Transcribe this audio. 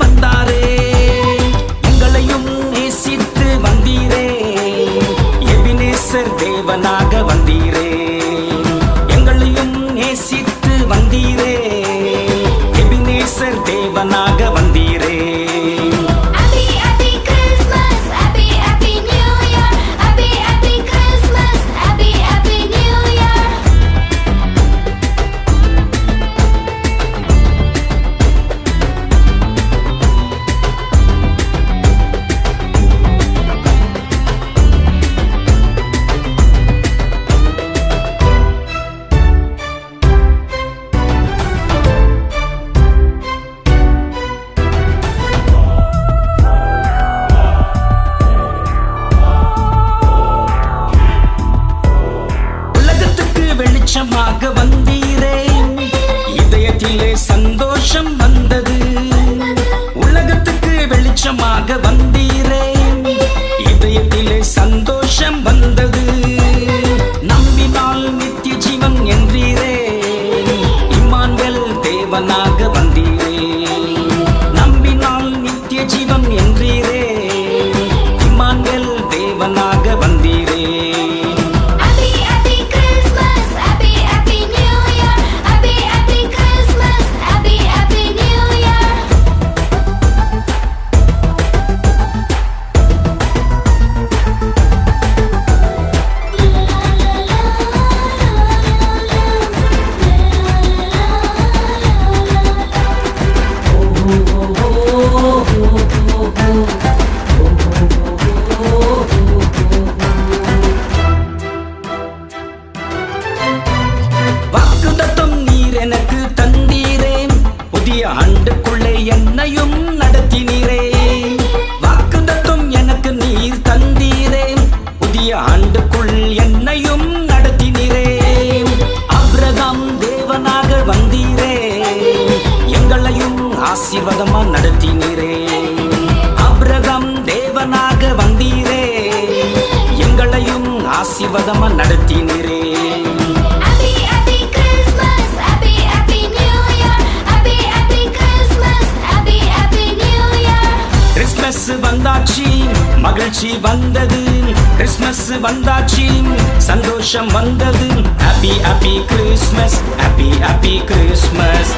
வந்தாரே, எங்களையும் நேசித்து வந்தீரே, எபினேசர் தேவனாக வந்தீரே, எங்களையும் நேசித்து வந்தீரே, எபினேசர் தேவனாக வந்தீரே. வெளிச்சமாக வந்தீரே, இதயத்திலே சந்தோஷம் வந்தது. உலகத்துக்கு வெளிச்சமாக வந்தீரே, இதயத்திலே சந்தோஷம் வந்தது. நம்பினால் நித்திய ஜீவன் என்றீரே, இம்மானுவேல் தேவனாக வந்தீரே. நம்பினால் நித்திய ஜீவன் என்றீரே, இம்மானுவேல் தேவனாக வந்தீரே. வாக்குத்தத்தம் நீர் எனக்கு தந்தீரே, புதிய ஆண்டுக்குள்ளே என்னையும் நடத்தினீரே. வாக்குத்தத்தம் எனக்கு நீர் தந்தீரே, புதிய ஆண்டுக்குள் என்னையும் நடத்தினீரே. ஆபிரகாம் தேவனாக வந்தீரே, எங்களையும் ஆசீர்வாதமா நடத்தினீரே. ஆபிரகாம் தேவனாக வந்தீரே, எங்களையும் ஆசீர்வாதமா நடத்தினீரே. கிறிஸ்மஸ் வந்தாச்சு, மகிழ்ச்சி வந்தது. கிறிஸ்மஸ் வந்தாச்சு, சந்தோஷம் வந்தது. Happy happy Christmas, happy happy Christmas.